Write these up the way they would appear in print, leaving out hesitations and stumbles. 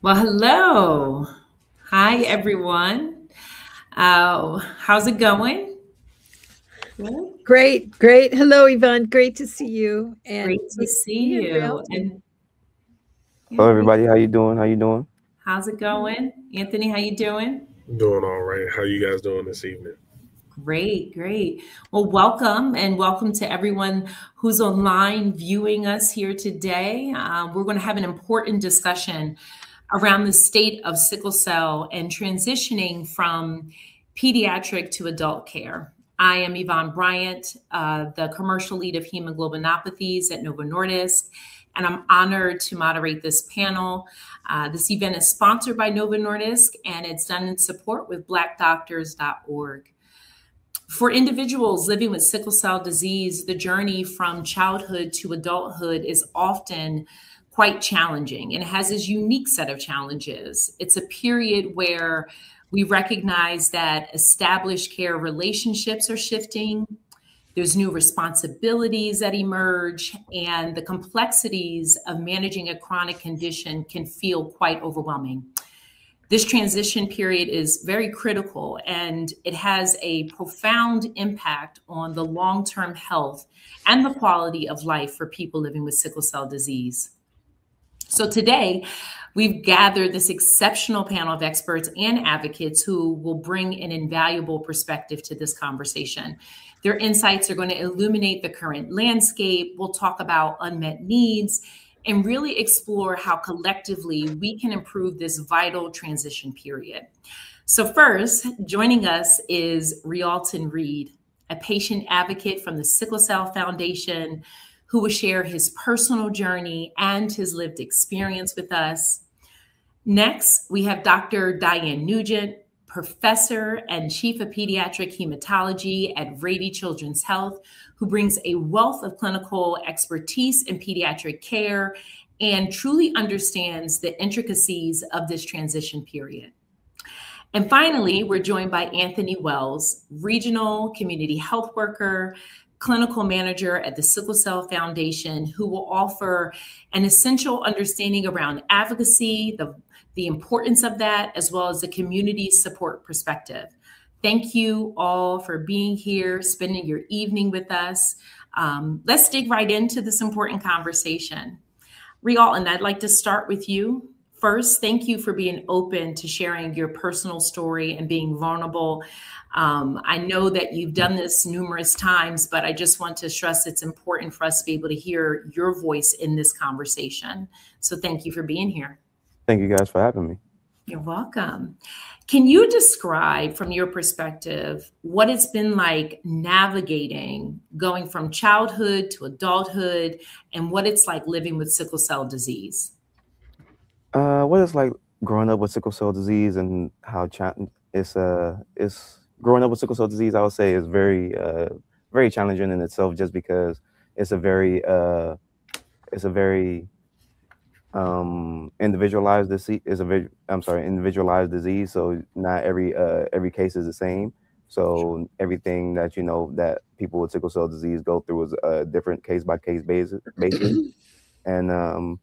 Well, hello. Hi, everyone. How's it going? Good. Great, great. Hello, Yvonne. Great to see you. And Great to see you. And Hello, great. everybody. How you doing? How you doing? How's it going? Anthony, how you doing? Doing all right. How you guys doing this evening? Great. Well, welcome to everyone who's online viewing us here today. We're going to have an important discussion around the state of sickle cell and transitioning from pediatric to adult care. I am Yvonne Bryant, the commercial lead of hemoglobinopathies at Novo Nordisk, and I'm honored to moderate this panel. This event is sponsored by Novo Nordisk, and it's done in support with BlackDoctors.org. For individuals living with sickle cell disease, the journey from childhood to adulthood is often quite challenging, and it has this unique set of challenges. It's a period where we recognize that established care relationships are shifting, there's new responsibilities that emerge, and the complexities of managing a chronic condition can feel quite overwhelming. This transition period is very critical, and it has a profound impact on the long-term health and the quality of life for people living with sickle cell disease. So today, we've gathered this exceptional panel of experts and advocates who will bring an invaluable perspective to this conversation. Their insights are going to illuminate the current landscape. We'll talk about unmet needs and really explore how collectively we can improve this vital transition period. So first, joining us is Rialton Reed, a patient advocate from the Sickle Cell Foundation, who will share his personal journey and his lived experience with us. Next, we have Dr. Diane Nugent, professor and chief of pediatric hematology at Rady Children's Health, who brings a wealth of clinical expertise in pediatric care and truly understands the intricacies of this transition period. And finally, we're joined by Anthony Wells, regional community health worker, clinical manager at the Sickle Cell Foundation, who will offer an essential understanding around advocacy, the importance of that, as well as the community support perspective. Thank you all for being here, spending your evening with us. Let's dig right into this important conversation. Rialton, I'd like to start with you. First, thank you for being open to sharing your personal story and being vulnerable. I know that you've done this numerous times, but I just want to stress it's important for us to be able to hear your voice in this conversation. So thank you for being here. Thank you guys for having me. You're welcome. Can you describe from your perspective what it's been like navigating going from childhood to adulthood and what it's like living with sickle cell disease? What it's like growing up with sickle cell disease and how it's growing up with sickle cell disease, I would say, is very challenging in itself, just because it's a very individualized disease. Individualized disease. So not every case is the same. So everything that that people with sickle cell disease go through is a different case by case basis. And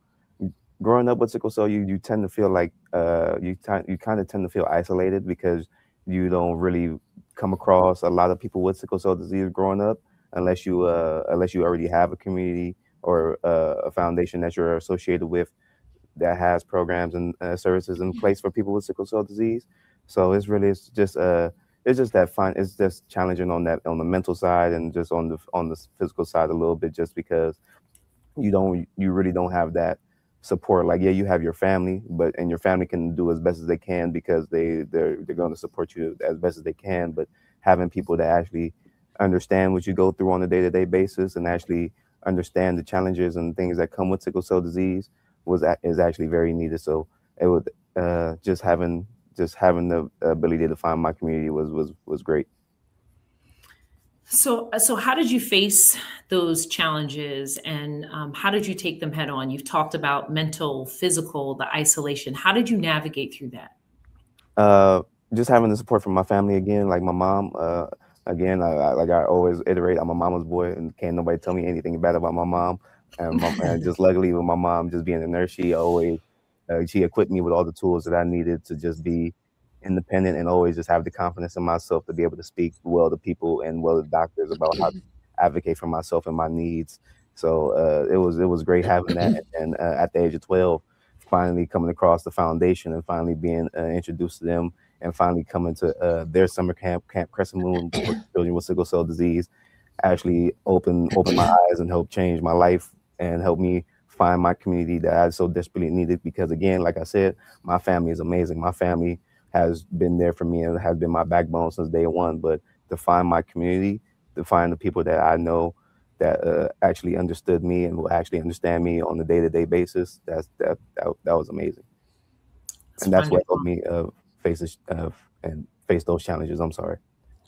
growing up with sickle cell, you tend to feel like you kind of tend to feel isolated, because you don't really come across a lot of people with sickle cell disease growing up, unless you already have a community or a foundation that you're associated with that has programs and services in place for people with sickle cell disease. So it's just challenging on the mental side, and just on the physical side a little bit, just because you really don't have that support. Like, yeah, you have your family, and your family can do as best as they can, because they're going to support you as best as they can. But having people that actually understand what you go through on a day-to-day basis and actually understand the challenges and things that come with sickle cell disease is actually very needed. So it would just having the ability to find my community was great. So how did you face those challenges, and how did you take them head on? You've talked about mental, physical, the isolation. How did you navigate through that? Just having the support from my family again, like my mom. Again, I always iterate, I'm a mama's boy, and can't nobody tell me anything bad about my mom. And just luckily with my mom just being a nurse, she always she equipped me with all the tools that I needed to just be independent and always just have the confidence in myself to be able to speak well to people and well to doctors about how to advocate for myself and my needs. So it was great having that. And at the age of 12, finally coming across the foundation and finally being introduced to them and finally coming to their summer camp, Camp Crescent Moon for children with sickle cell disease, actually opened my eyes and helped change my life and help me find my community that I so desperately needed. Because again, like I said, my family is amazing. My family has been there for me and has been my backbone since day one. But to find my community, to find the people that I know that actually understood me and will actually understand me on a day-to-day basis, that was amazing. And that's what helped me face those challenges. I'm sorry.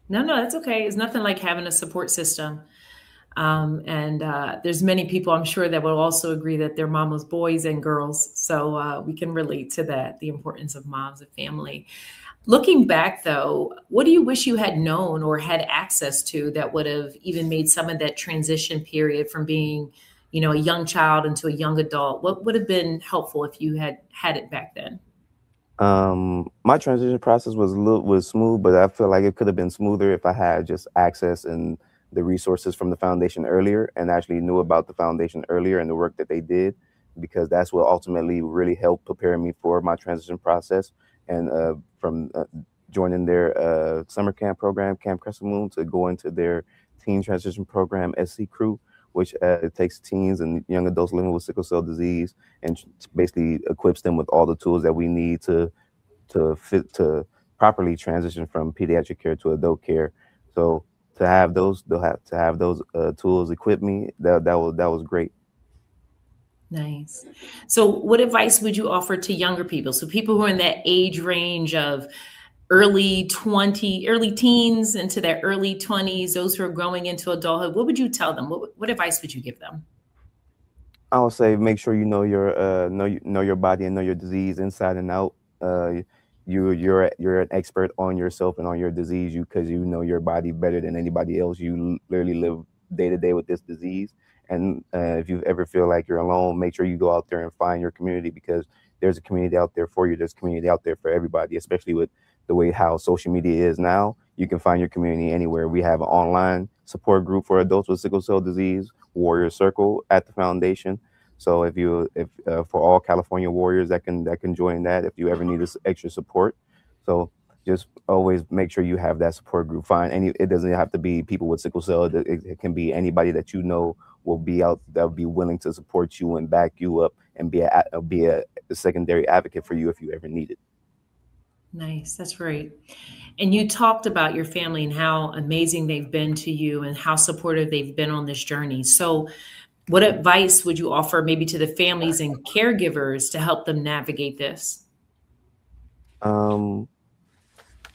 No, that's okay. It's nothing like having a support system. There's many people, I'm sure, that will also agree that they're mama's boys and girls. So we can relate to that, the importance of moms and family. Looking back, though, what do you wish you had known or had access to that would have even made some of that transition period from being, a young child into a young adult? What would have been helpful if you had it back then? My transition process was smooth, but I feel like it could have been smoother if I had just access and the resources from the foundation earlier and actually knew about the foundation earlier and the work that they did, because that's what ultimately really helped prepare me for my transition process. And from joining their summer camp program, Camp Crescent Moon, to go into their teen transition program, SC Crew, which takes teens and young adults living with sickle cell disease and basically equips them with all the tools that we need to properly transition from pediatric care to adult care. So to have those, tools equip me, that was great. Nice. So what advice would you offer to younger people? So people who are in that age range of early teens into their early 20s, those who are growing into adulthood, what would you tell them? What advice would you give them? I would say make sure you know your body and know your disease inside and out. You're an expert on yourself and on your disease, because you know your body better than anybody else. You literally live day to day with this disease. And if you ever feel like you're alone, make sure you go out there and find your community, because there's a community out there for you. There's a community out there for everybody, especially with the way how social media is now. You can find your community anywhere. We have an online support group for adults with sickle cell disease, Warrior Circle, at the foundation. So if for all California warriors that can join that, if you ever need this extra support. So just always make sure you have that support group. It doesn't have to be people with sickle cell. It can be anybody that you know will be out, that will be willing to support you and back you up and be a secondary advocate for you if you ever need it. Nice. That's great. And you talked about your family and how amazing they've been to you and how supportive they've been on this journey. So what advice would you offer maybe to the families and caregivers to help them navigate this?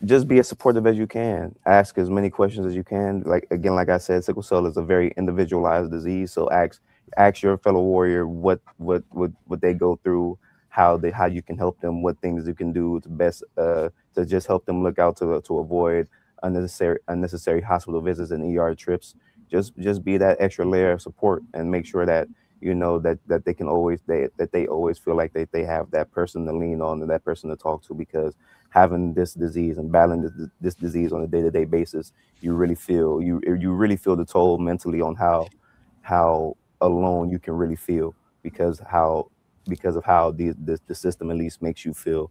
Just be as supportive as you can. Ask as many questions as you can. Like I said, sickle cell is a very individualized disease. So ask your fellow warrior what they go through, how you can help them, what things you can do to best to just help them look out to avoid unnecessary hospital visits and ER trips. Just be that extra layer of support and make sure that that they can always they always feel like they have that person to lean on and that person to talk to, because having this disease and battling this disease on a day-to-day basis, you really feel the toll mentally on how alone you can really feel, because of how the system at least makes you feel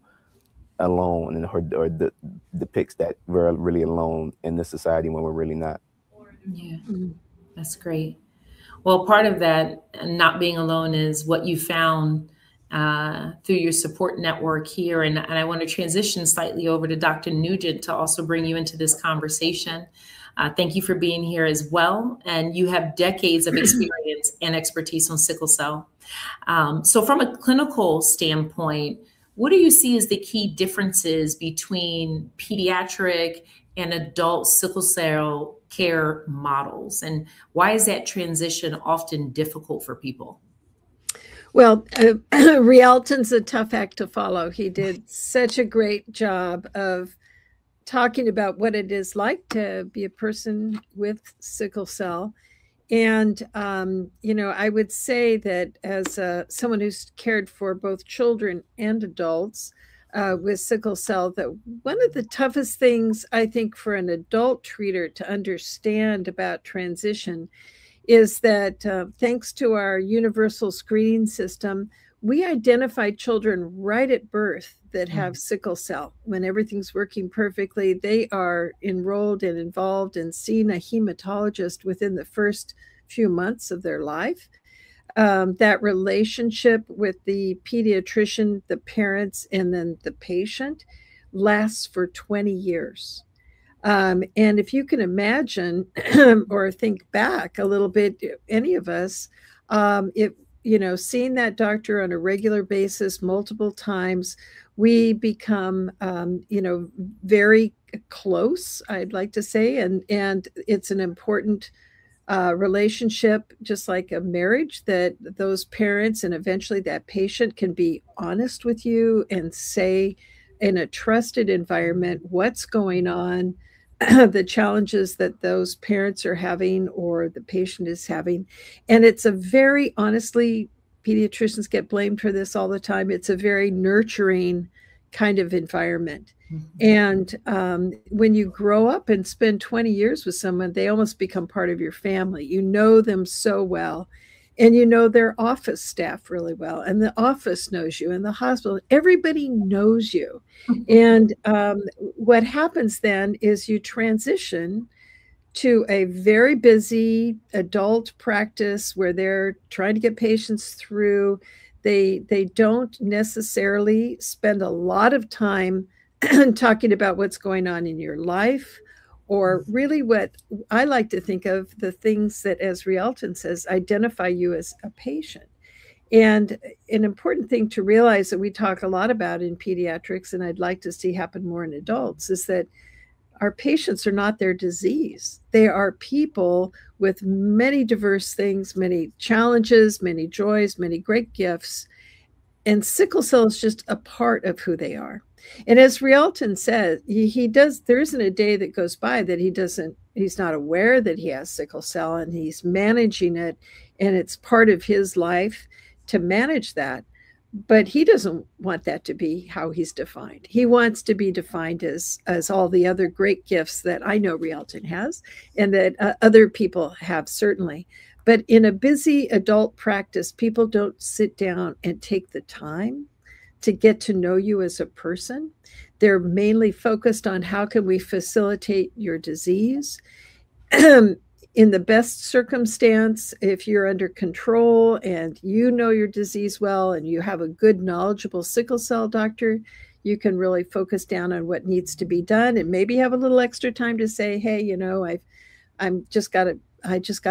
alone, or depicts that we're really alone in this society when we're really not. Yeah, that's great. Well, part of that not being alone is what you found through your support network here. And I want to transition slightly over to Dr. Nugent to also bring you into this conversation. Thank you for being here as well. And you have decades of experience and expertise on sickle cell. So from a clinical standpoint, what do you see as the key differences between pediatric and adult sickle cell care models, and why is that transition often difficult for people? Well, Rialton's a tough act to follow. He did such a great job of talking about what it is like to be a person with sickle cell. And, you know, I would say that as someone who's cared for both children and adults with sickle cell, that one of the toughest things I think for an adult treater to understand about transition is that thanks to our universal screening system, we identify children right at birth that have sickle cell. When everything's working perfectly, they are enrolled and involved and seeing a hematologist within the first few months of their life. That relationship with the pediatrician, the parents, and then the patient lasts for 20 years. And if you can imagine or think back a little bit, any of us, if you know, seeing that doctor on a regular basis, multiple times, we become, you know, very close, I'd like to say, and it's an important relationship, just like a marriage, that those parents and eventually that patient can be honest with you and say in a trusted environment what's going on, the challenges that those parents are having or the patient is having. And it's a very, honestly, pediatricians get blamed for this all the time. It's a very nurturing kind of environment. And when you grow up and spend 20 years with someone, they almost become part of your family. You know them so well, and you know their office staff really well, and the office knows you, and the hospital, everybody knows you. And what happens then is you transition to a very busy adult practice where they're trying to get patients through. They don't necessarily spend a lot of time talking about what's going on in your life, or really what I like to think of, the things that, as Rialton says, identify you as a patient. And an important thing to realize that we talk a lot about in pediatrics, and I'd like to see happen more in adults, is that our patients are not their disease. They are people with many diverse things, many challenges, many joys, many great gifts. And sickle cell is just a part of who they are. And as Rialton said, there isn't a day that goes by that he's not aware that he has sickle cell, and he's managing it, and it's part of his life to manage that. But he doesn't want that to be how he's defined. He wants to be defined as all the other great gifts that I know Rialton has, and that other people have, certainly. But in a busy adult practice, people don't sit down and take the time to get to know you as a person. They're mainly focused on how can we facilitate your disease. In the best circumstance, if you're under control and you know your disease well and you have a good, knowledgeable sickle cell doctor, you can really focus down on what needs to be done and maybe have a little extra time to say, hey, you know, I just got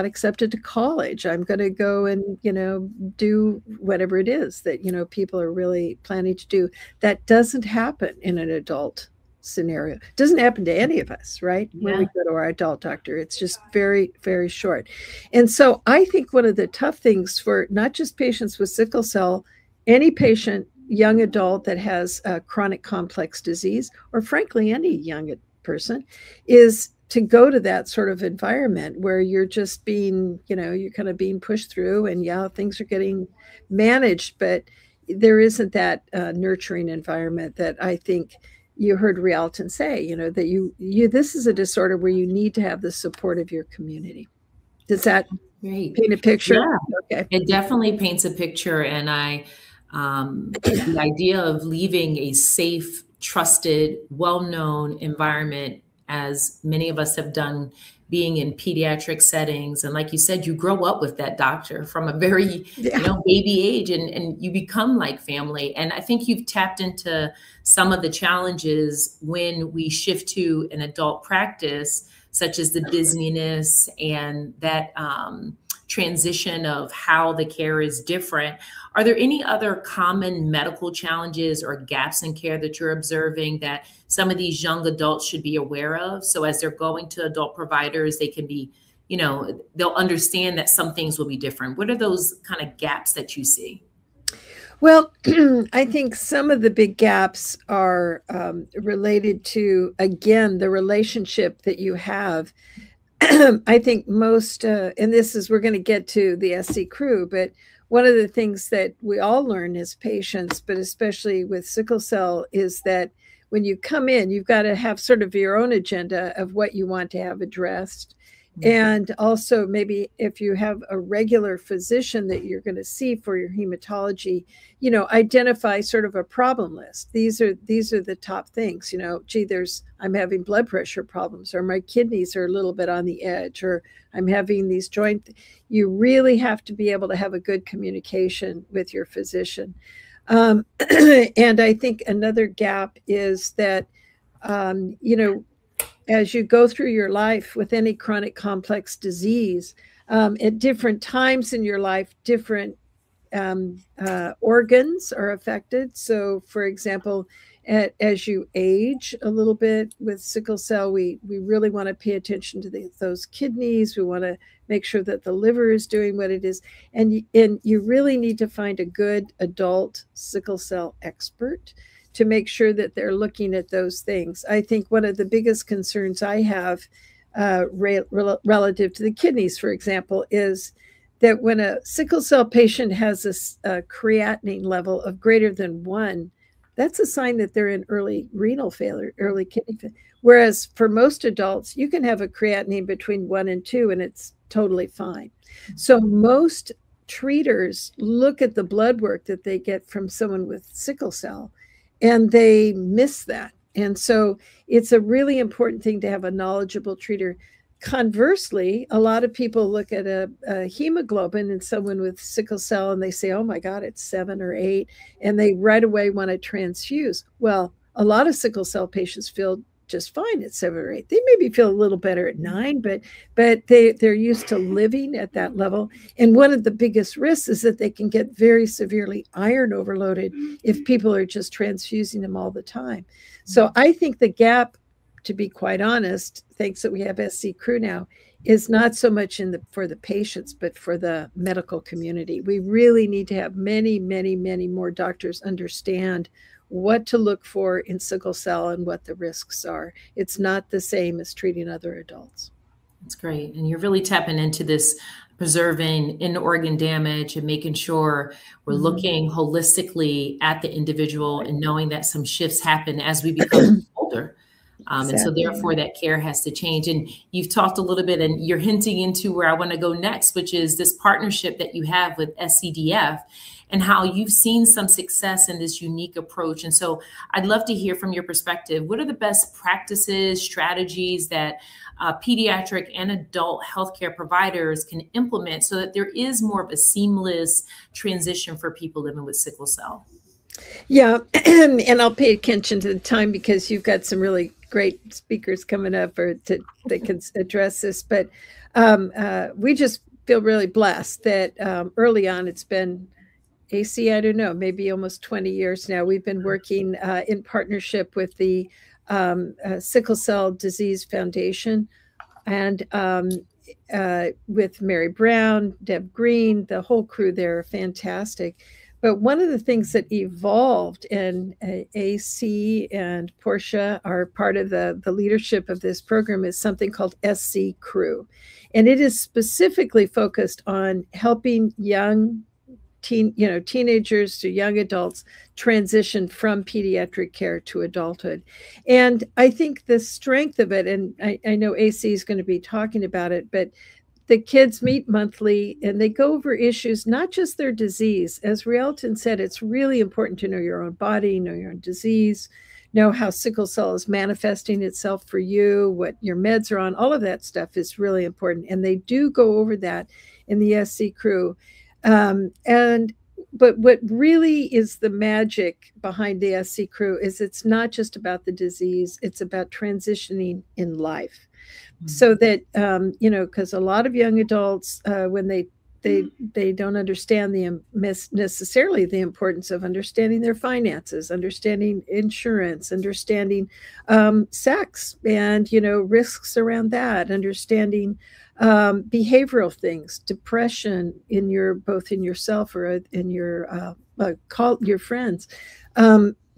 accepted to college. I'm going to go and, you know, do whatever it is that, you know, people are really planning to do. That doesn't happen in an adult scenario. It doesn't happen to any of us, right? Yeah. When we go to our adult doctor, it's just very, very short. And so I think one of the tough things for not just patients with sickle cell, any patient, young adult that has a chronic complex disease, or frankly, any young person, is to go to that sort of environment where you're just being, you know, you're kind of being pushed through, and yeah, things are getting managed, but there isn't that nurturing environment that I think you heard Rialton say, you know, that this is a disorder where you need to have the support of your community. Does that paint a picture? Yeah, okay. It definitely paints a picture. And the idea of leaving a safe, trusted, well-known environment, as many of us have done, being in pediatric settings. And like you said, you grow up with that doctor from a very, you know, baby age, and you become like family. And I think you've tapped into some of the challenges when we shift to an adult practice, such as the busyness and that transition of how the care is different. Are there any other common medical challenges or gaps in care that you're observing that some of these young adults should be aware of? So as they're going to adult providers, they can be, you know, they'll understand that some things will be different. What are those kind of gaps that you see? Well, I think some of the big gaps are related to, again, the relationship that you have I think most, and this is, we're going to get to the SC crew, but one of the things that we all learn as patients, but especially with sickle cell, is that when you come in, you've got to have sort of your own agenda of what you want to have addressed. And also maybe if you have a regular physician that you're going to see for your hematology, you know, identify sort of a problem list. These are the top things, you know, gee, I'm having blood pressure problems, or my kidneys are a little bit on the edge, or I'm having these you really have to be able to have a good communication with your physician. And I think another gap is that, you know, as you go through your life with any chronic complex disease, at different times in your life, different organs are affected. So, for example, as you age a little bit with sickle cell, we really want to pay attention to those kidneys. We want to make sure that the liver is doing what it is. And you really need to find a good adult sickle cell expert to make sure that they're looking at those things. I think one of the biggest concerns I have relative to the kidneys, for example, is that when a sickle cell patient has a creatinine level of greater than 1, that's a sign that they're in early renal failure, early kidney failure. Whereas for most adults, you can have a creatinine between 1 and 2 and it's totally fine. So most treaters look at the blood work that they get from someone with sickle cell, and they miss that. And so it's a really important thing to have a knowledgeable treater. Conversely, a lot of people look at a hemoglobin in someone with sickle cell and they say, oh my God, it's 7 or 8. And they right away want to transfuse. Well, a lot of sickle cell patients feel just fine at 7 or 8. They maybe feel a little better at 9, but they're used to living at that level. And one of the biggest risks is that they can get very severely iron overloaded if people are just transfusing them all the time. So I think the gap, to be quite honest, thanks that we have SC crew now, is not so much for the patients, but for the medical community. We really need to have many, many, many more doctors understand what to look for in sickle cell and what the risks are. It's not the same as treating other adults. That's great. And you're really tapping into this preserving in organ damage and making sure we're looking holistically at the individual and knowing that some shifts happen as we become older. Exactly. And so therefore that care has to change. And you've talked a little bit and you're hinting into where I want to go next, which is this partnership that you have with SCDF and how you've seen some success in this unique approach. And so I'd love to hear from your perspective, what are the best practices, strategies that pediatric and adult healthcare providers can implement so that there is more of a seamless transition for people living with sickle cell? Yeah, and I'll pay attention to the time because you've got some really great speakers coming up that can address this. But we just feel really blessed that early on, it's been AC, I don't know, maybe almost 20 years now. We've been working in partnership with the Sickle Cell Disease Foundation and with Mary Brown, Deb Green, the whole crew there are fantastic. But one of the things that evolved, and AC and Portia are part of the leadership of this program, is something called SC Crew. And it is specifically focused on helping young teenagers to young adults transition from pediatric care to adulthood. And I think the strength of it, and I know AC is going to be talking about it, but the kids meet monthly and they go over issues, not just their disease. As Rielton said, it's really important to know your own body, know your own disease, know how sickle cell is manifesting itself for you, what your meds are on. All of that stuff is really important. And they do go over that in the SC Crew. But what really is the magic behind the SC Crew is it's not just about the disease, it's about transitioning in life. So that, because a lot of young adults, when they don't understand necessarily the importance of understanding their finances, understanding insurance, understanding sex and, risks around that, understanding behavioral things, depression both in yourself or in your friends.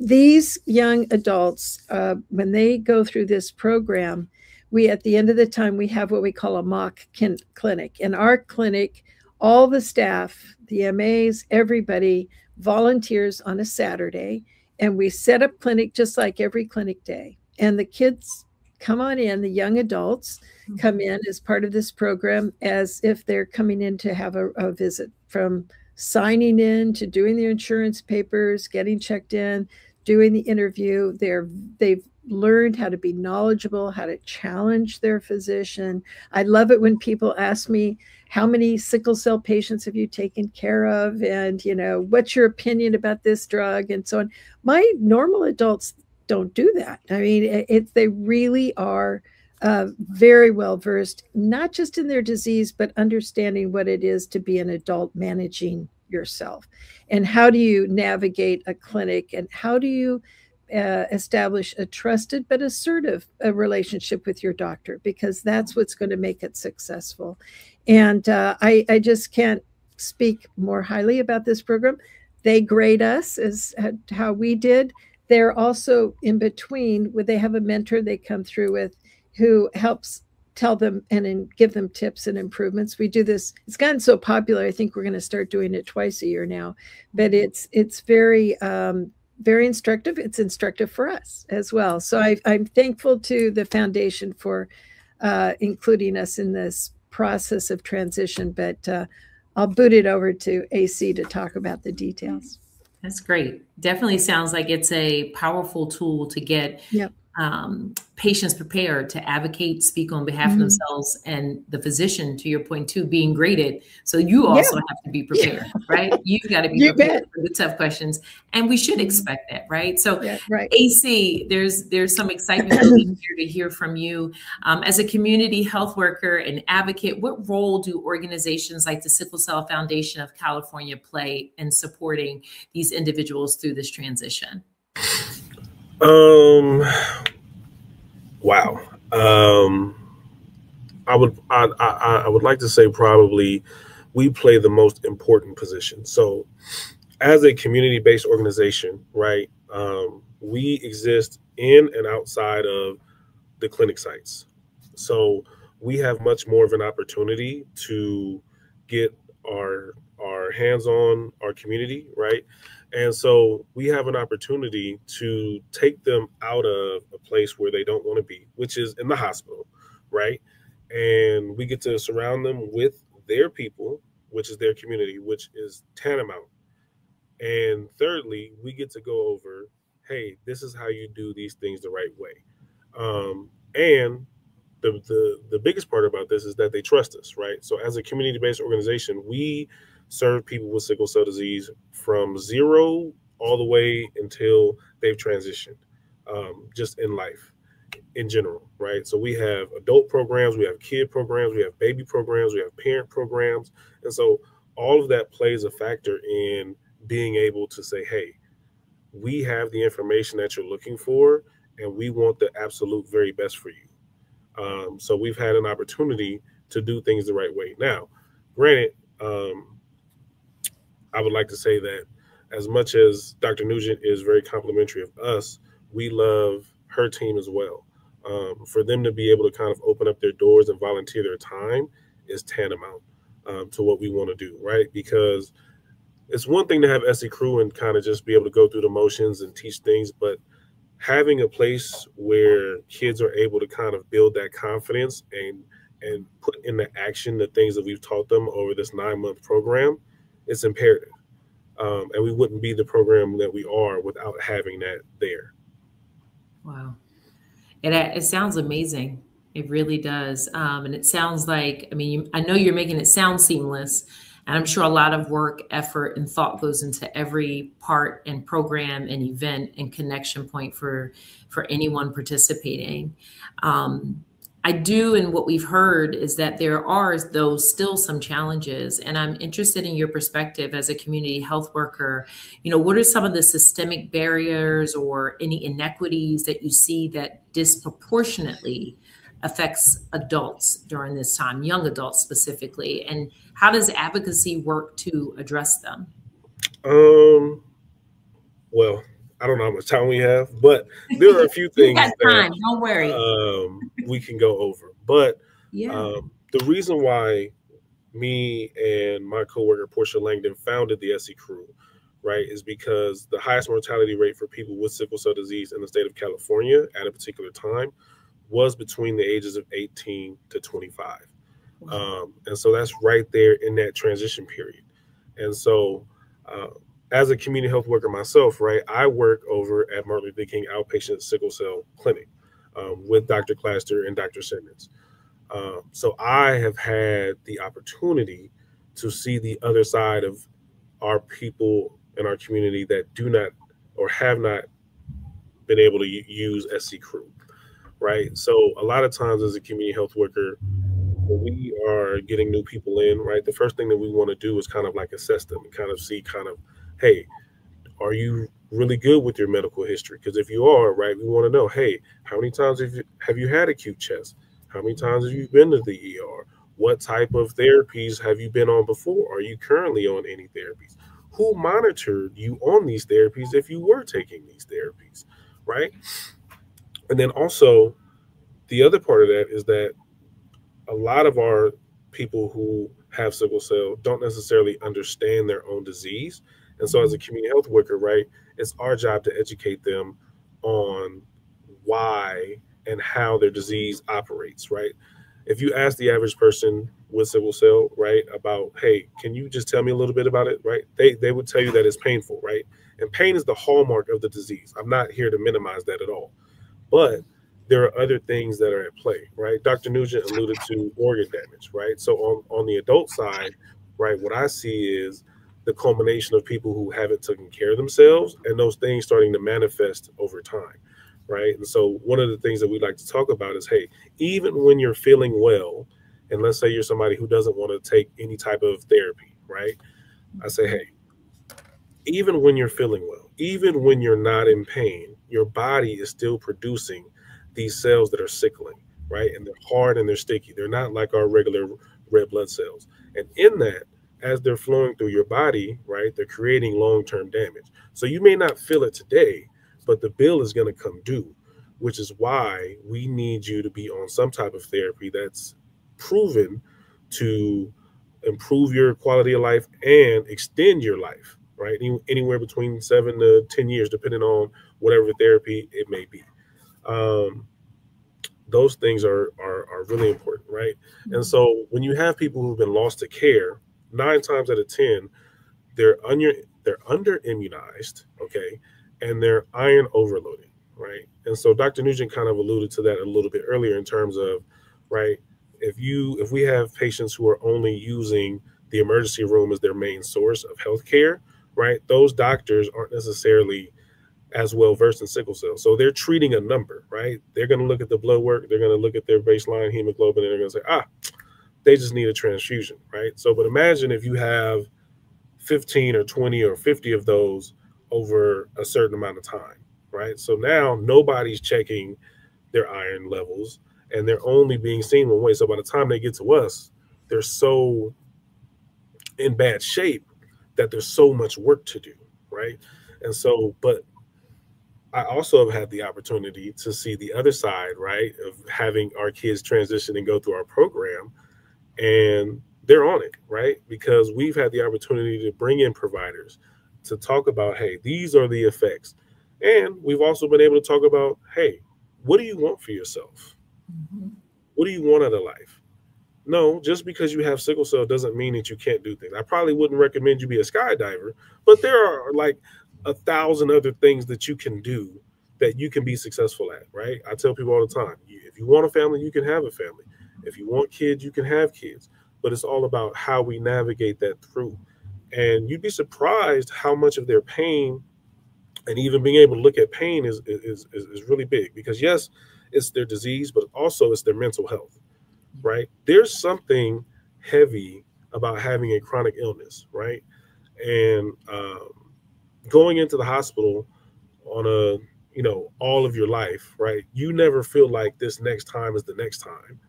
These young adults, when they go through this program, at the end of the time, we have what we call a mock clinic. In our clinic, all the staff, the MAs, everybody volunteers on a Saturday, and we set up clinic just like every clinic day. And the kids come on in, the young adults come in as part of this program as if they're coming in to have a visit, from signing in to doing their insurance papers, getting checked in, doing the interview. They've learned how to be knowledgeable, how to challenge their physician. I love it when people ask me, how many sickle cell patients have you taken care of? And, what's your opinion about this drug? And so on. My normal adults don't do that. I mean, they really are very well versed, not just in their disease, but understanding what it is to be an adult managing yourself. And how do you navigate a clinic, and how do you establish a trusted but assertive relationship with your doctor, because that's what's going to make it successful. And I just can't speak more highly about this program. They grade us as how we did. They're also in between, where they have a mentor they come through with who helps tell them and give them tips and improvements. We do this. It's gotten so popular. I think we're going to start doing it twice a year now, but it's very, very instructive. It's instructive for us as well. So I'm thankful to the foundation for including us in this process of transition, but I'll boot it over to AC to talk about the details. That's great. Definitely sounds like it's a powerful tool to get patients prepared to advocate, speak on behalf of themselves, and the physician, to your point too, being graded. So you also have to be prepared, right? You've got to be prepared for the tough questions, and we should expect that, right? So AC, there's some excitement here to hear from you. As a community health worker and advocate, what role do organizations like the Sickle Cell Foundation of California play in supporting these individuals through this transition? Wow. I would like to say probably we play the most important position. So as a community-based organization, right, we exist in and outside of the clinic sites. So we have much more of an opportunity to get our hands on our community, right? And so we have an opportunity to take them out of a place where they don't want to be, which is in the hospital, right? And we get to surround them with their people, which is their community, which is tantamount. And thirdly, we get to go over, hey, this is how you do these things the right way. And the biggest part about this is that they trust us, right? So as a community-based organization, we serve people with sickle cell disease from 0 all the way until they've transitioned, just in life in general, right? So we have adult programs, we have kid programs, we have baby programs, we have parent programs. And so all of that plays a factor in being able to say, hey, we have the information that you're looking for, and we want the absolute very best for you. So we've had an opportunity to do things the right way. Now, granted, I would like to say that as much as Dr. Nugent is very complimentary of us, we love her team as well. For them to be able to kind of open up their doors and volunteer their time is tantamount to what we want to do, right? Because it's one thing to have SE crew and kind of just be able to go through the motions and teach things, but having a place where kids are able to kind of build that confidence and put into action the things that we've taught them over this 9-month program, it's imperative. And we wouldn't be the program that we are without having that there. Wow. It sounds amazing. It really does. And it sounds like, I mean, I know you're making it sound seamless, and I'm sure a lot of work, effort, and thought goes into every part and program and event and connection point for anyone participating. I do, and what we've heard is that there are, though, still some challenges. And I'm interested in your perspective as a community health worker. You know, what are some of the systemic barriers or any inequities that you see that disproportionately affects adults during this time, young adults specifically? And how does advocacy work to address them? Well, I don't know how much time we have, but there are a few things. You got time, don't worry. we can go over. But Yeah. the reason why me and my coworker Portia Langdon founded the SC Crew, right, is because the highest mortality rate for people with sickle cell disease in the state of California at a particular time was between the ages of 18 to 25. And so that's right there in that transition period. And so as a community health worker myself, right, I work over at Martin Luther King Outpatient Sickle Cell Clinic with Dr. Claster and Dr. Simmons. So I have had the opportunity to see the other side of our people in our community that do not or have not been able to use SC Crew, right? So a lot of times as a community health worker, when we are getting new people in, right, the first thing that we want to do is kind of like assess them and kind of see hey, are you really good with your medical history? Because if you are, right, we want to know, hey, how many times have you had acute chest? How many times have you been to the ER? What type of therapies have you been on before? Are you currently on any therapies? Who monitored you on these therapies if you were taking these therapies, right? And then also, the other part of that is that a lot of our people who have sickle cell don't necessarily understand their own disease. And so as a community health worker, right, it's our job to educate them on why and how their disease operates, right? If you ask the average person with sickle cell, right, about, hey, can you just tell me a little bit about it, right? They would tell you that it's painful, right? And pain is the hallmark of the disease. I'm not here to minimize that at all. But there are other things that are at play, right? Dr. Nugent alluded to organ damage, right? So on the adult side, right, what I see is the culmination of people who haven't taken care of themselves and those things starting to manifest over time, right? And so one of the things that we like to talk about is, hey, even when you're feeling well, and let's say you're somebody who doesn't want to take any type of therapy, right? I say, hey, even when you're feeling well, even when you're not in pain, your body is still producing these cells that are sickling, right? And they're hard and they're sticky. They're not like our regular red blood cells. And in that, as they're flowing through your body, right, they're creating long-term damage. So you may not feel it today, but the bill is going to come due, which is why we need you to be on some type of therapy that's proven to improve your quality of life and extend your life, right? Anywhere between 7 to 10 years, depending on whatever therapy it may be. Those things are really important, right? And so when you have people who've been lost to care, 9 times out of 10, they're under immunized, okay, and they're iron overloaded, right? And so Dr. Nugent kind of alluded to that a little bit earlier in terms of, right, if we have patients who are only using the emergency room as their main source of healthcare, right, those doctors aren't necessarily as well versed in sickle cell. So they're treating a number, right? They're going to look at the blood work, they're going to look at their baseline hemoglobin, and they're going to say, they just need a transfusion, right? So, but imagine if you have 15 or 20 or 50 of those over a certain amount of time, right? So now nobody's checking their iron levels and they're only being seen one way. So by the time they get to us, they're so in bad shape that there's so much work to do, right? And so, but I also have had the opportunity to see the other side, right, of having our kids transition and go through our program, and they're on it, right? Because we've had the opportunity to bring in providers to talk about, hey, these are the effects. And we've also been able to talk about, hey, what do you want for yourself? Mm-hmm. What do you want out of life? No, just because you have sickle cell doesn't mean that you can't do things. I probably wouldn't recommend you be a skydiver, but there are like 1,000 other things that you can do that you can be successful at, right? I tell people all the time, if you want a family, you can have a family. If you want kids, you can have kids. But it's all about how we navigate that through. And you'd be surprised how much of their pain and even being able to look at pain is really big. Because yes, it's their disease, but also it's their mental health, right? There's something heavy about having a chronic illness, right? And going into the hospital on all of your life, right? You never feel like this next time is the next time,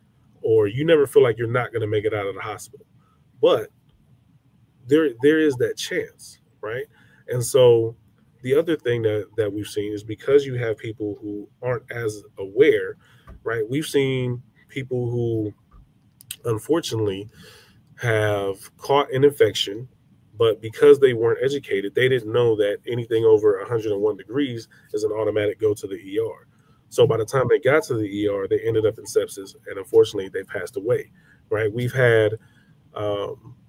or you never feel like you're not going to make it out of the hospital. But there is that chance, right? And so the other thing that we've seen is because you have people who aren't as aware, right? We've seen people who unfortunately have caught an infection, but because they weren't educated, they didn't know that anything over 101 degrees is an automatic go to the ER. So by the time they got to the ER, they ended up in sepsis, and unfortunately, they passed away. Right? We've had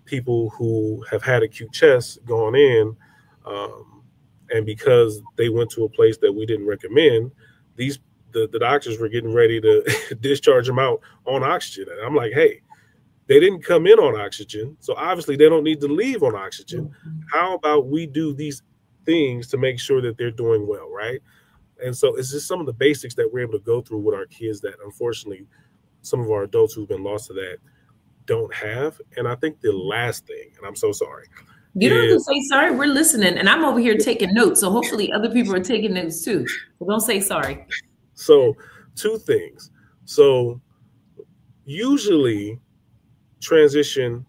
people who have had acute chest gone in, and because they went to a place that we didn't recommend, the doctors were getting ready to discharge them out on oxygen. And I'm like, hey, they didn't come in on oxygen, so obviously they don't need to leave on oxygen. How about we do these things to make sure that they're doing well, right? And so it's just some of the basics that we're able to go through with our kids that unfortunately some of our adults who've been lost to that don't have. And I think the last thing, and I'm so sorry. You don't have to say sorry. We're listening, and I'm over here taking notes. So hopefully other people are taking notes too. So don't say sorry. So 2 things. So usually transition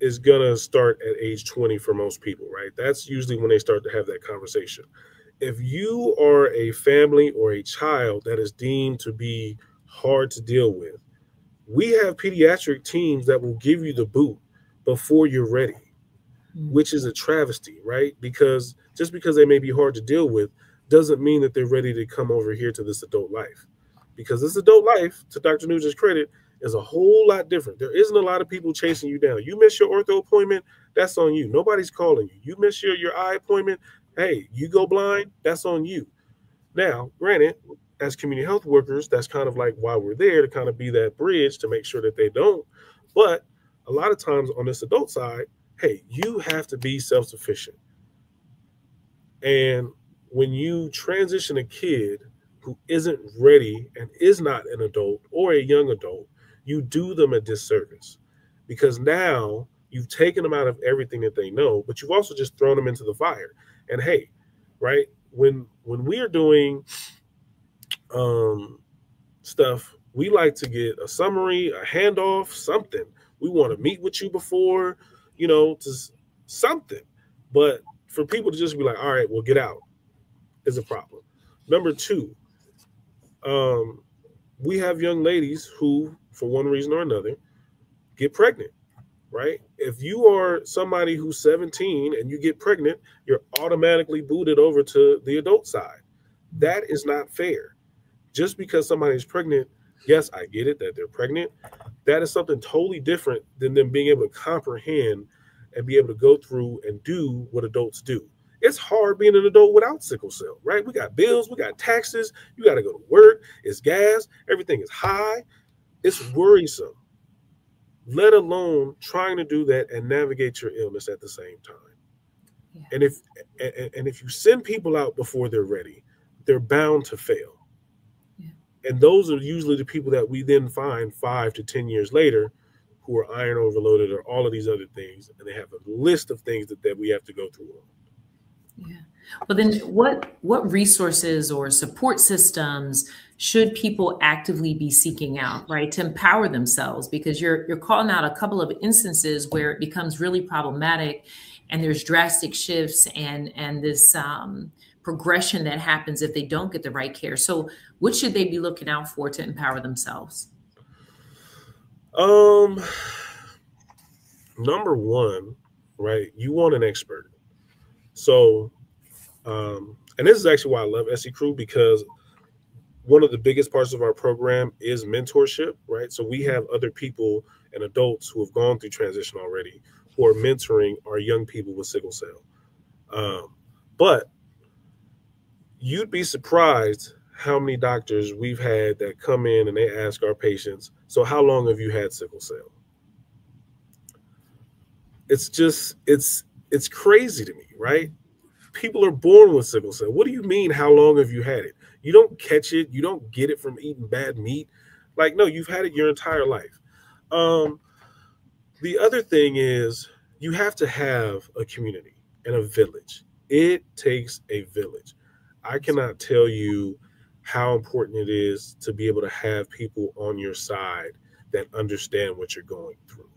is going to start at age 20 for most people, right? That's usually when they start to have that conversation. If you are a family or a child that is deemed to be hard to deal with, we have pediatric teams that will give you the boot before you're ready, which is a travesty, right? Because just because they may be hard to deal with doesn't mean that they're ready to come over here to this adult life. Because this adult life, to Dr. Nugent's credit, is a whole lot different. There isn't a lot of people chasing you down. You miss your ortho appointment, that's on you. Nobody's calling you. You miss your eye appointment, hey, you go blind, that's on you. Now, granted, as community health workers, that's kind of like why we're there, to kind of be that bridge to make sure that they don't. But a lot of times on this adult side, hey, you have to be self-sufficient. And when you transition a kid who isn't ready and is not an adult or a young adult, you do them a disservice, because now you've taken them out of everything that they know, but you've also just thrown them into the fire. And hey, right, when we are doing stuff, we like to get a summary, a handoff, something. We want to meet with you before, just something. But for people to just be like, all right, well, get out, is a problem. Number 2, we have young ladies who, for one reason or another, get pregnant, right? If you are somebody who's 17 and you get pregnant, you're automatically booted over to the adult side. That is not fair. Just because somebody's pregnant, yes, I get it that they're pregnant. That is something totally different than them being able to comprehend and be able to go through and do what adults do. It's hard being an adult without sickle cell, right? We got bills, we got taxes, you got to go to work, it's gas, everything is high. It's worrisome, let alone trying to do that and navigate your illness at the same time. Yeah. And if you send people out before they're ready, they're bound to fail. Yeah. And those are usually the people that we then find 5 to 10 years later who are iron overloaded or all of these other things, and they have a list of things that we have to go through. Yeah. Well, then what resources or support systems should people actively be seeking out, right, to empower themselves? Because you're calling out a couple of instances where it becomes really problematic, and there's drastic shifts and this progression that happens if they don't get the right care. So what should they be looking out for to empower themselves? Number 1, right, you want an expert. So, and this is actually why I love SE Crew, because one of the biggest parts of our program is mentorship, right? So we have other people and adults who have gone through transition already who are mentoring our young people with sickle cell. But you'd be surprised how many doctors we've had that come in and they ask our patients, so how long have you had sickle cell? It's just, it's crazy to me, right? People are born with sickle cell. What do you mean, how long have you had it? You don't catch it. You don't get it from eating bad meat. Like, no, you've had it your entire life. The other thing is you have to have a community and a village. It takes a village. I cannot tell you how important it is to be able to have people on your side that understand what you're going through.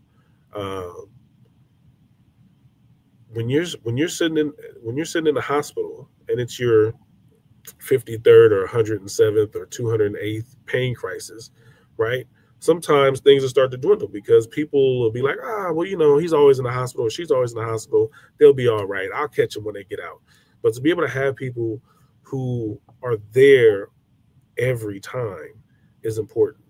When you're sitting in the hospital and it's your 53rd or 107th or 208th pain crisis, right? Sometimes things will start to dwindle because people will be like, well, you know, he's always in the hospital, or she's always in the hospital. They'll be all right. I'll catch them when they get out. But to be able to have people who are there every time is important.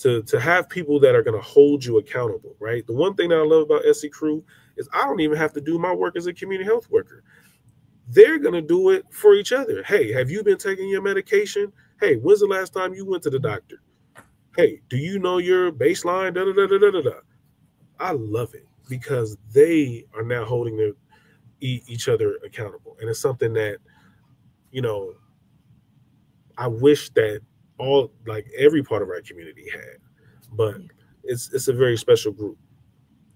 To have people that are going to hold you accountable, right? The one thing that I love about SC Crew is I don't even have to do my work as a community health worker. They're going to do it for each other. Hey, have you been taking your medication? Hey, when's the last time you went to the doctor? Hey, do you know your baseline? Da, da, da, da, da, da. I love it because they are now holding their each other accountable. And it's something that, you know, I wish that every part of our community had, but it's a very special group.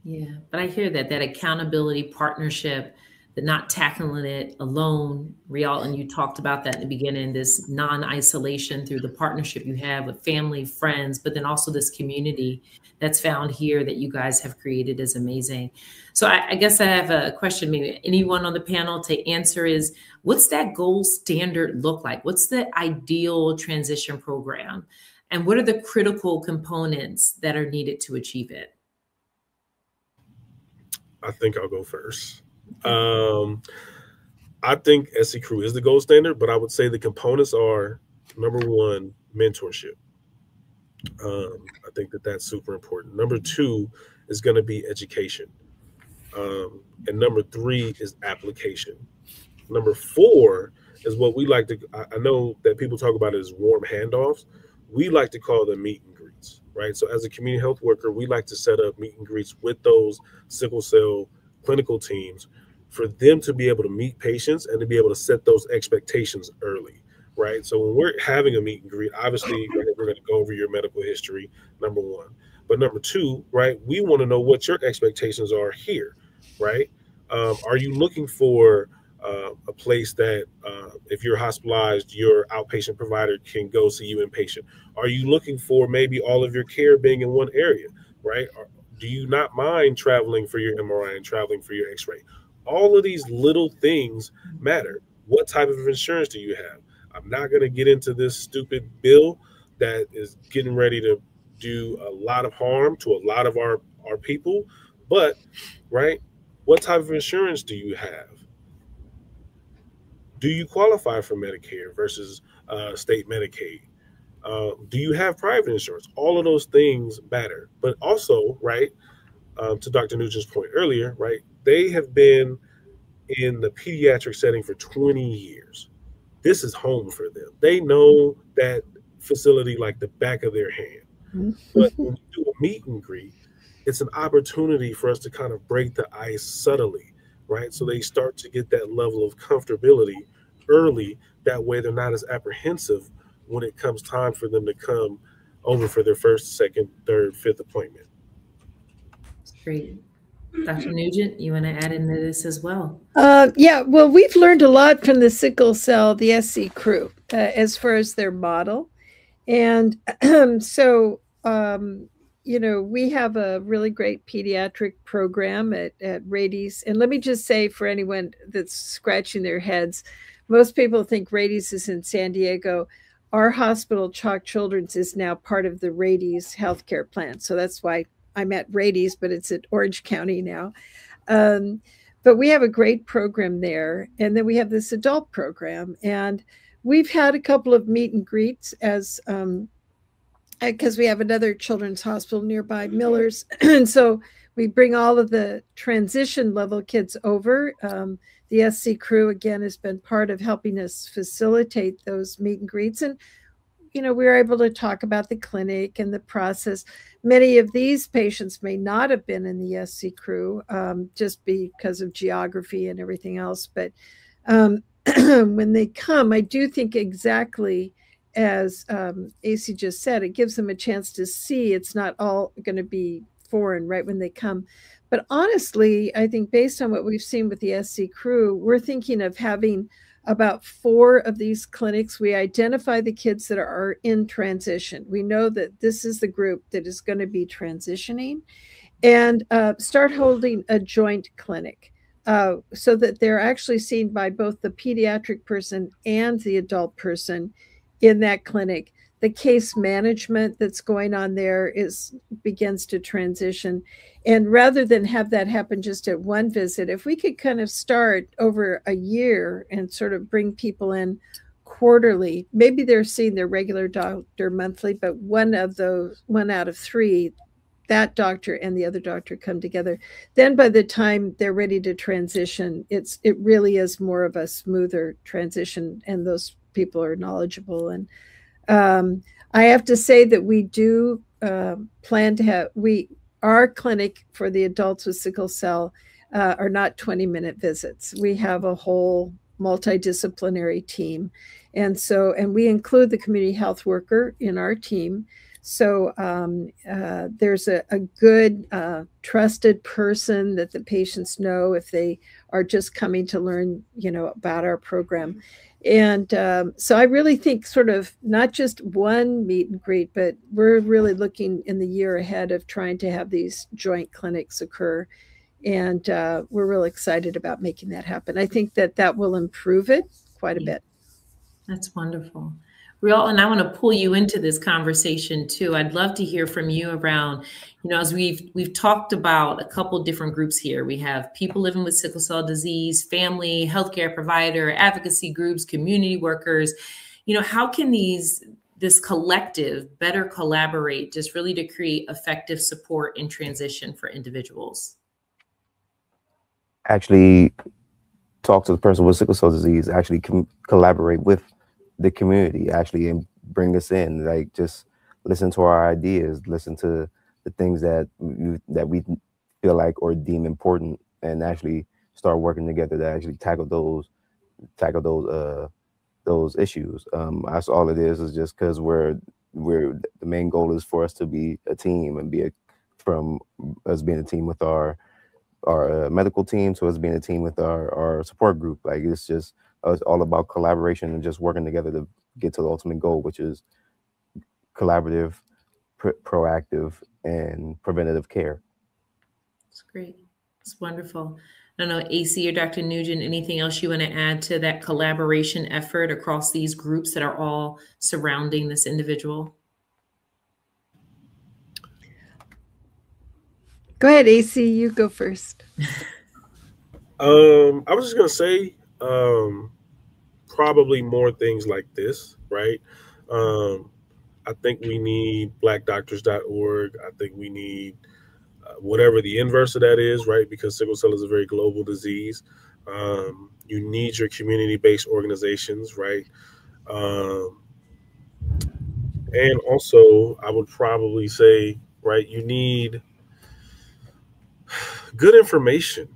Yeah, but I hear that accountability, partnership, that not tackling it alone, Rial, and you talked about that in the beginning, this non-isolation through the partnership you have with family, friends, but then also this community that's found here that you guys have created is amazing. So I guess I have a question, maybe anyone on the panel to answer is, what's that gold standard look like? What's the ideal transition program? And what are the critical components that are needed to achieve it? I think I'll go first. I think SC Crew is the gold standard, but I would say the components are, number one, mentorship. I think that's super important. Number two is going to be education. And number three is application. Number four is what we like to, I know that people talk about it as warm handoffs. We like to call them meet and greets, right? So as a community health worker, we like to set up meet and greets with those sickle cell clinical teams for them to be able to meet patients and to be able to set those expectations early, right? So when we're having a meet and greet, obviously we're going to go over your medical history, number one. But number two, right, we want to know what your expectations are here, right? Are you looking for a place that if you're hospitalized, your outpatient provider can go see you inpatient? Are you looking for maybe all of your care being in one area, right? Do you not mind traveling for your MRI and traveling for your x-ray? All of these little things matter. What type of insurance do you have? I'm not going to get into this stupid bill that is getting ready to do a lot of harm to a lot of our people. But, right, what type of insurance do you have? Do you qualify for Medicare versus state Medicaid? Do you have private insurance? All of those things matter. But also, right, to Dr. Nugent's point earlier, right, they have been in the pediatric setting for 20 years. This is home for them. They know that facility like the back of their hand. But when we do a meet and greet, it's an opportunity for us to kind of break the ice subtly, right? So they start to get that level of comfortability early. That way they're not as apprehensive when it comes time for them to come over for their first, second, third, fifth appointment. Great. Dr. Nugent, you want to add into this as well? Yeah, well, we've learned a lot from the sickle cell, the SC Crew, as far as their model. And so, you know, we have a really great pediatric program at Rady's. And let me just say, for anyone that's scratching their heads, most people think Rady's is in San Diego. Our hospital, Chalk Children's, is now part of the Rady's healthcare plan. So that's why I'm at Rady's, but it's at Orange County now. But we have a great program there. And then we have this adult program. And we've had a couple of meet and greets as because we have another children's hospital nearby, Miller's. And so we bring all of the transition level kids over. The SC Crew, again, has been part of helping us facilitate those meet and greets. And, you know, we were able to talk about the clinic and the process. Many of these patients may not have been in the SC Crew just because of geography and everything else. But when they come, I do think exactly as AC just said, it gives them a chance to see it's not all going to be foreign right when they come. But honestly, I think based on what we've seen with the SC Crew, we're thinking of having about 4 of these clinics. We identify the kids that are in transition. We know that this is the group that is going to be transitioning, and start holding a joint clinic. so that they're actually seen by both the pediatric person and the adult person in that clinic. The case management that's going on there begins to transition. And rather than have that happen just at one visit, if we could kind of start over a year and sort of bring people in quarterly, maybe they're seeing their regular doctor monthly, but one out of three, that doctor and the other doctor come together. Then by the time they're ready to transition, it really is more of a smoother transition, and those people are knowledgeable. And I have to say that we do plan to have, our clinic for the adults with sickle cell are not 20-minute visits. We have a whole multidisciplinary team. And we include the community health worker in our team. So there's a good, trusted person that the patients know if they are just coming to learn, about our program. And so I really think sort of not just one meet and greet, but we're really looking in the year ahead of trying to have these joint clinics occur. And we're really excited about making that happen. I think that will improve it quite a bit. That's wonderful. Real, and I want to pull you into this conversation too. I'd love to hear from you around, as we've talked about a couple different groups here. We have people living with sickle cell disease, family, healthcare provider, advocacy groups, community workers. How can this collective better collaborate just really to create effective support and transition for individuals? Actually talk to the person with sickle cell disease, actually collaborate with the community, actually, and bring us in, like just listen to our ideas, listen to the things that we feel like or deem important, and actually start working together to actually tackle those issues. That's all it is just because the main goal is for us to be a team and from us being a team with our medical team to us being a team with our support group. Like it's all about collaboration and just working together to get to the ultimate goal, which is collaborative, proactive, and preventative care. That's great. It's wonderful. I don't know, AC or Dr. Nugent, anything else you want to add to that collaboration effort across these groups that are all surrounding this individual? Go ahead, AC, you go first. I was just going to say, probably more things like this, right? I think we need BlackDoctors.org. I think we need whatever the inverse of that is, right? Because sickle cell is a very global disease. You need your community-based organizations, right? And also, I would probably say, right, you need good information.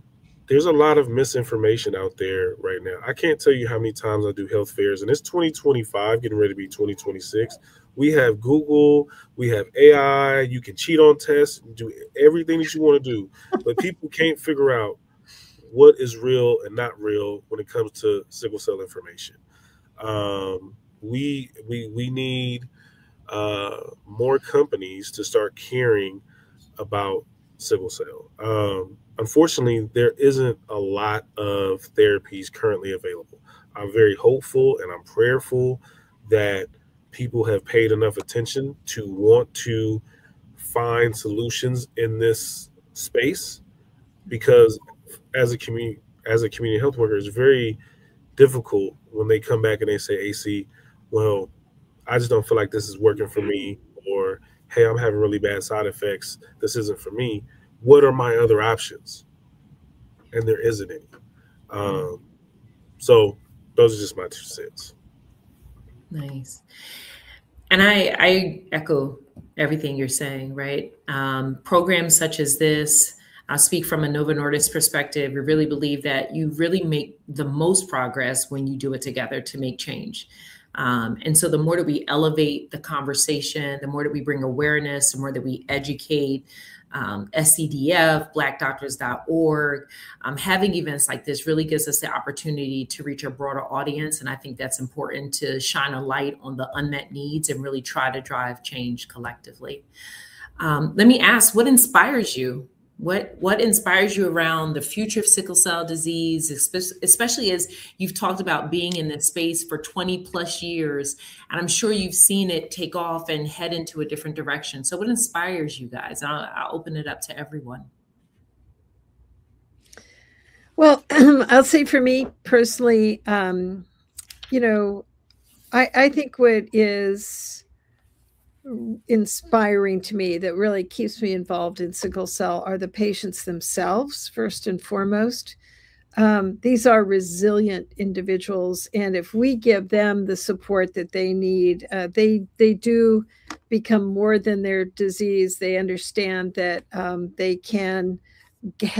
There's a lot of misinformation out there right now. I can't tell you how many times I do health fairs, and it's 2025, getting ready to be 2026. We have Google, we have AI, you can cheat on tests, do everything that you want to do, but people can't figure out what is real and not real when it comes to sickle cell information. We need more companies to start caring about sickle cell. Unfortunately, there isn't a lot of therapies currently available. I'm very hopeful and I'm prayerful that people have paid enough attention to want to find solutions in this space, because as a community health worker, it's very difficult when they come back and they say, AC, well, I just don't feel like this is working for me, or hey, I'm having really bad side effects, this isn't for me. What are my other options? And there isn't any. So those are just my 2 cents. Nice. And I echo everything you're saying, right? Programs such as this, I'll speak from a Novo Nordisk perspective. We really believe that you really make the most progress when you do it together to make change. And so the more that we elevate the conversation, the more that we bring awareness, the more that we educate, SCDF, BlackDoctors.org, having events like this really gives us the opportunity to reach a broader audience. And I think that's important to shine a light on the unmet needs and really try to drive change collectively. Let me ask, what inspires you What inspires you around the future of sickle cell disease, especially as you've talked about being in this space for 20 plus years, and I'm sure you've seen it take off and head into a different direction. So what inspires you guys? I'll open it up to everyone. Well, I'll say for me personally, you know, I think what is inspiring to me that really keeps me involved in sickle cell are the patients themselves, first and foremost. These are resilient individuals, and if we give them the support that they need, they do become more than their disease. They understand that they can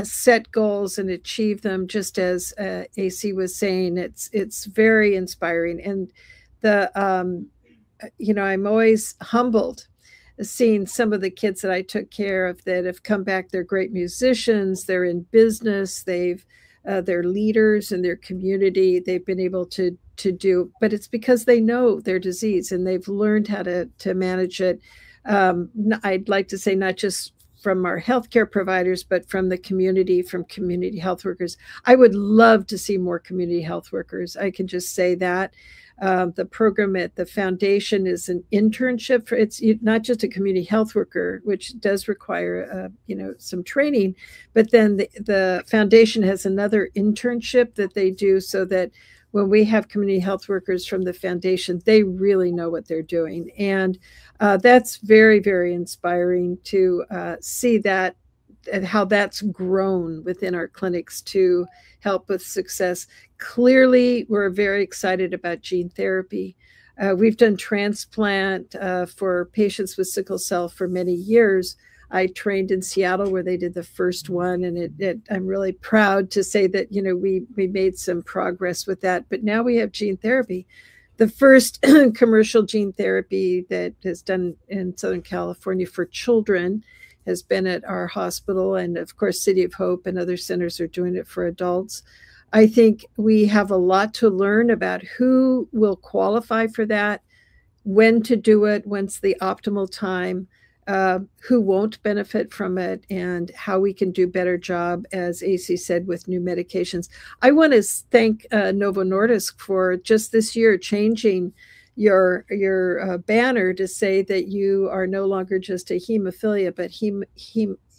set goals and achieve them, just as AC was saying. It's very inspiring. And the you know, I'm always humbled seeing some of the kids that I took care of that have come back. They're great musicians, they're in business, they're leaders in their community. They've been able to do, but it's because they know their disease and they've learned how to manage it. I'd like to say not just from our healthcare providers, but from the community, from community health workers. I would love to see more community health workers. I can just say that. The program at the foundation is an internship for, it's not just a community health worker, which does require, you know, some training, but then the foundation has another internship that they do so that when we have community health workers from the foundation, they really know what they're doing. And that's very, very inspiring to see that and how that's grown within our clinics to help with success. Clearly, we're very excited about gene therapy. We've done transplant for patients with sickle cell for many years. I trained in Seattle where they did the first one, and I'm really proud to say that, you know, we made some progress with that. But now we have gene therapy. The first commercial gene therapy that is done in Southern California for children has been at our hospital, and of course City of Hope and other centers are doing it for adults. I think we have a lot to learn about who will qualify for that, when to do it, when's the optimal time, who won't benefit from it, and how we can do a better job, as AC said, with new medications. I want to thank Novo Nordisk for just this year changing your banner to say that you are no longer just a hemophilia, but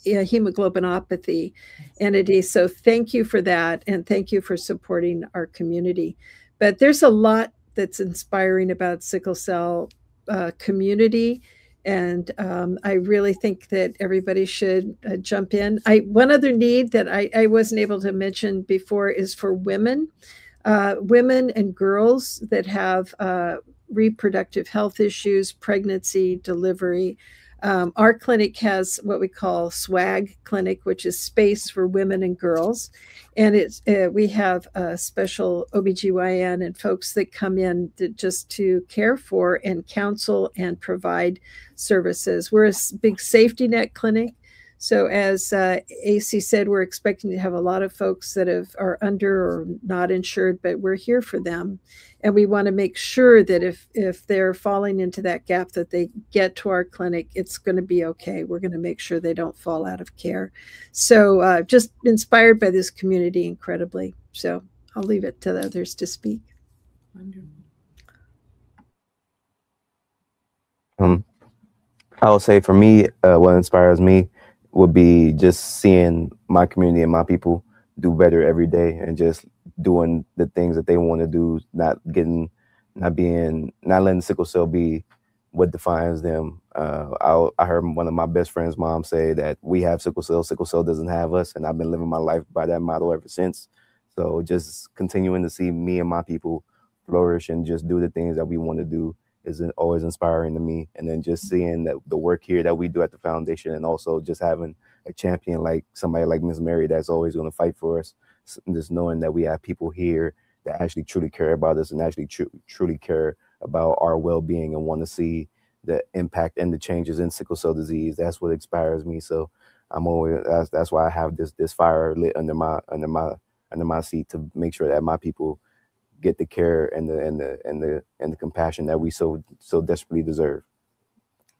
hemoglobinopathy entity. So thank you for that, and thank you for supporting our community. But there's a lot that's inspiring about sickle cell community, and I really think that everybody should jump in. One other need that I wasn't able to mention before is for women and girls that have reproductive health issues, pregnancy, delivery. Our clinic has what we call SWAG clinic, which is space for women and girls. And we have a special OBGYN and folks that come in just to care for and counsel and provide services. We're a big safety net clinic. So as AC said, we're expecting to have a lot of folks that are under or not insured, but we're here for them. And we want to make sure that if they're falling into that gap, that they get to our clinic, it's going to be okay. We're going to make sure they don't fall out of care. So just inspired by this community incredibly. So I'll leave it to the others to speak. Wonderful. I would say for me, what inspires me would be just seeing my community and my people do better every day, and just doing the things that they want to do, not letting sickle cell be what defines them. I heard one of my best friend's mom say that we have sickle cell doesn't have us, and I've been living my life by that motto ever since. So just continuing to see me and my people flourish and just do the things that we want to do is always inspiring to me. And then just seeing that the work here that we do at the foundation, and also just having a champion like somebody like Miss Mary that's always going to fight for us, just knowing that we have people here that actually truly care about us and actually truly care about our well-being and want to see the impact and the changes in sickle cell disease. That's what inspires me. So I'm always, that's why I have this fire lit under my seat, to make sure that my people get the care and the compassion that we so desperately deserve.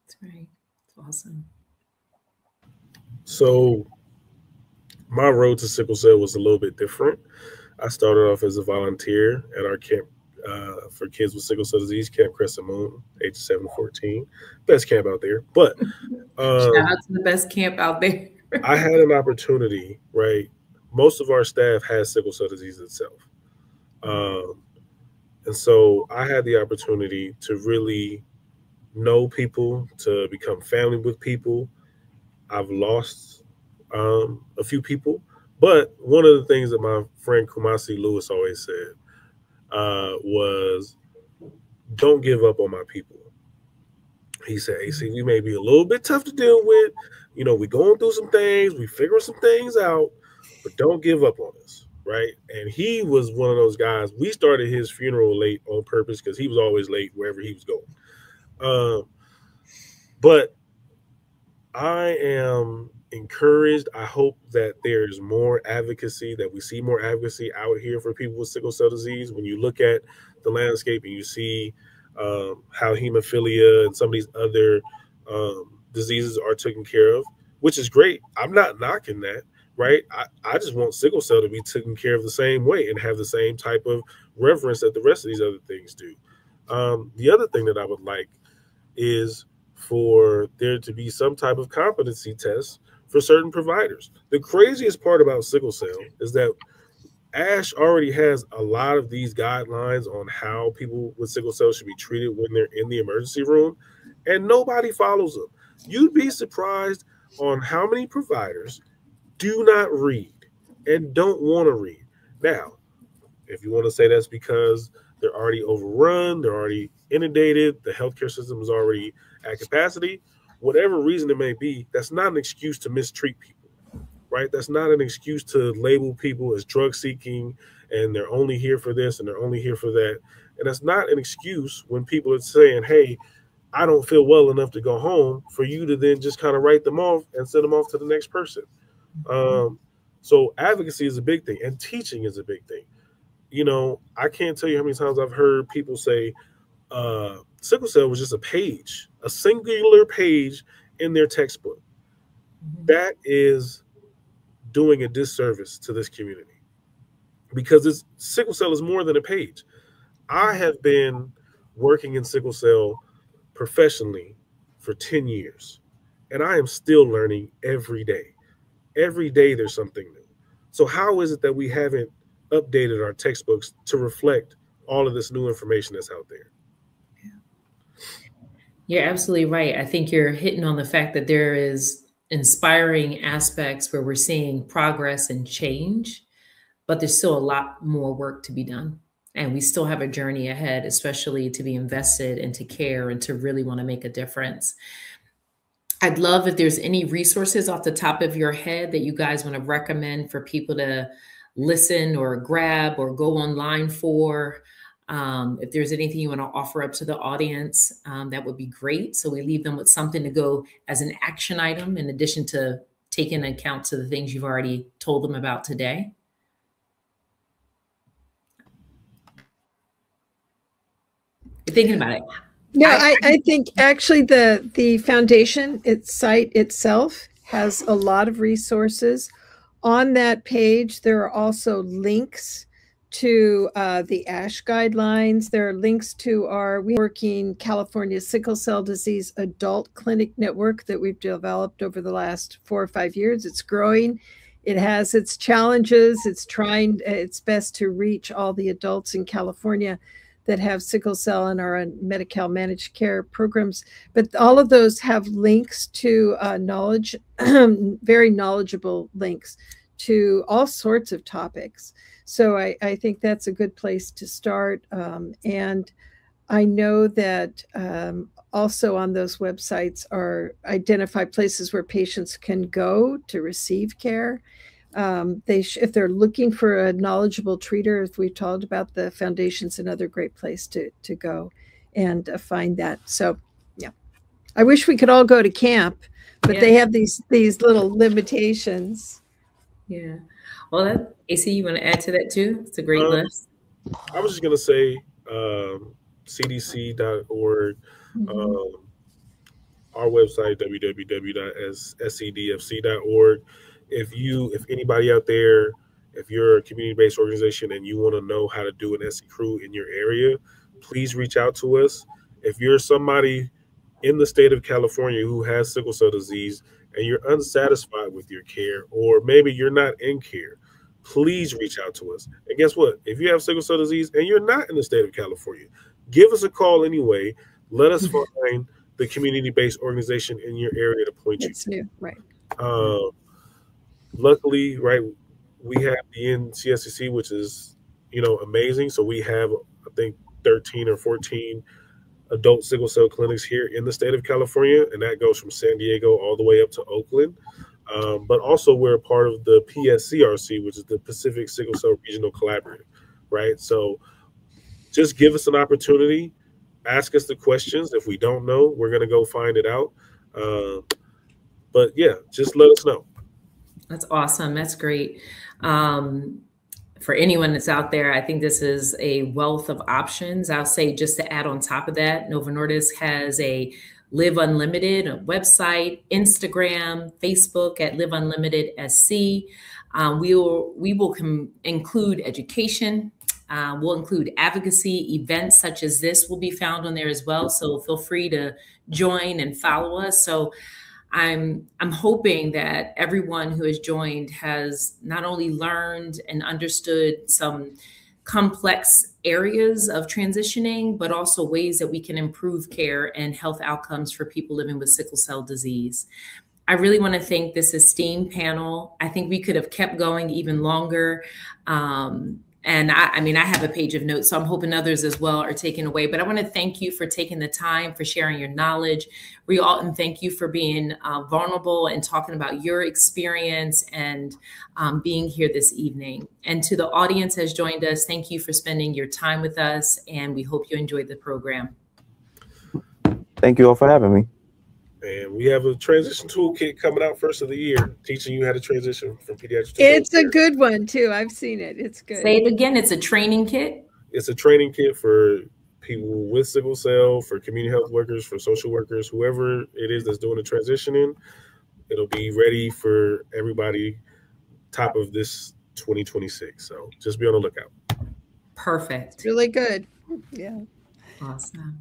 That's right. It's awesome. So my road to sickle cell was a little bit different. I started off as a volunteer at our camp for kids with sickle cell disease, Camp Crescent Moon, age 7 to 14. Best camp out there. But shout out to the best camp out there. I had an opportunity, right? Most of our staff has sickle cell disease itself. And so I had the opportunity to really know people, to become family with people. I've lost a few people, but one of the things that my friend Kumasi Lewis always said was, don't give up on my people. He said, AC, we may be a little bit tough to deal with. You know, we're going through some things, we figuring some things out, but don't give up on us, right? And he was one of those guys. We started his funeral late on purpose because he was always late wherever he was going. But I am encouraged. I hope that there's more advocacy, that we see more advocacy out here for people with sickle cell disease. When you look at the landscape and you see how hemophilia and some of these other diseases are taken care of, which is great. I'm not knocking that, right? I just want sickle cell to be taken care of the same way and have the same type of reverence that the rest of these other things do. The other thing that I would like is for there to be some type of competency test for certain providers. The craziest part about sickle cell is that ASH already has a lot of these guidelines on how people with sickle cell should be treated when they're in the emergency room, and nobody follows them. You'd be surprised on how many providers do not read and don't want to read. Now, if you want to say that's because they're already overrun, they're already inundated, the healthcare system is already at capacity, whatever reason it may be, that's not an excuse to mistreat people, right? That's not an excuse to label people as drug seeking and they're only here for this and they're only here for that. And that's not an excuse when people are saying, hey, I don't feel well enough to go home, for you to then just kind of write them off and send them off to the next person. So advocacy is a big thing, and teaching is a big thing. You know, I can't tell you how many times I've heard people say sickle cell was just a page, a singular page in their textbook. That is doing a disservice to this community, because sickle cell is more than a page. I have been working in sickle cell professionally for 10 years, and I am still learning every day. Every day there's something new. So how is it that we haven't updated our textbooks to reflect all of this new information that's out there? You're absolutely right. I think you're hitting on the fact that there is inspiring aspects where we're seeing progress and change, but there's still a lot more work to be done. And we still have a journey ahead, especially to be invested into care and to really want to make a difference. I'd love if there's any resources off the top of your head that you guys want to recommend for people to listen or grab or go online for. If there's anything you want to offer up to the audience, that would be great. So we leave them with something to go as an action item in addition to taking account to the things you've already told them about today. You're thinking about it. Yeah, I think actually the foundation, its site itself has a lot of resources. On that page, there are also links to the ASH guidelines. There are links to our working California Sickle Cell Disease Adult Clinic Network that we've developed over the last 4 or 5 years. It's growing. It has its challenges. It's trying its best to reach all the adults in California that have sickle cell and are on Medi-Cal managed care programs. But all of those have links to knowledge, very knowledgeable links to all sorts of topics. So I think that's a good place to start. And I know that also on those websites are identified places where patients can go to receive care. If they're looking for a knowledgeable treater, as we've talked about, the foundation's another great place to go and find that. So yeah, I wish we could all go to camp, but they have these little limitations. Yeah. Well, AC, you want to add to that too? It's a great list. I was just going to say CDC.org. our website, www.scdfc.org. If anybody out there, if you're a community-based organization and you want to know how to do an SC crew in your area, please reach out to us. If you're somebody in the state of California who has sickle cell disease and you're unsatisfied with your care, or maybe you're not in care, please reach out to us. And guess what? If you have sickle cell disease and you're not in the state of California, give us a call anyway. Let us find the community-based organization in your area to point you to. New, right. Luckily, right, we have the NCSCC, which is, amazing. So we have, I think, 13 or 14 adult sickle cell clinics here in the state of California, and that goes from San Diego all the way up to Oakland. But also we're a part of the PSCRC, which is the Pacific Sickle Cell Regional Collaborative, right? So just give us an opportunity, ask us the questions. If we don't know, we're going to go find it out. But yeah, just let us know. That's awesome. That's great. For anyone that's out there, I think this is a wealth of options. I'll say, just to add on top of that, Novo Nordisk has a Live Unlimited, a website, Instagram, Facebook at Live Unlimited SC. We will include education. We'll include advocacy. Events such as this will be found on there as well. So feel free to join and follow us. So I'm hoping that everyone who has joined has not only learned and understood some complex areas of transitioning, but also ways that we can improve care and health outcomes for people living with sickle cell disease. I really want to thank this esteemed panel. I think we could have kept going even longer. And I mean, I have a page of notes, so I'm hoping others as well are taken away. But I want to thank you for taking the time, for sharing your knowledge. And thank you for being vulnerable and talking about your experience and being here this evening. And to the audience has joined us, thank you for spending your time with us, and we hope you enjoyed the program. Thank you all for having me. And we have a transition toolkit coming out first of the year, teaching you how to transition from pediatrics to It's a good one too. I've seen it. It's good. Say it again. It's a training kit. It's a training kit for people with sickle cell, for community health workers, for social workers, whoever it is that's doing the transitioning. It'll be ready for everybody top of this 2026. So just be on the lookout. Perfect. Really good. Yeah. Awesome.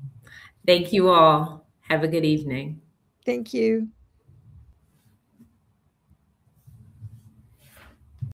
Thank you all. Have a good evening. Thank you.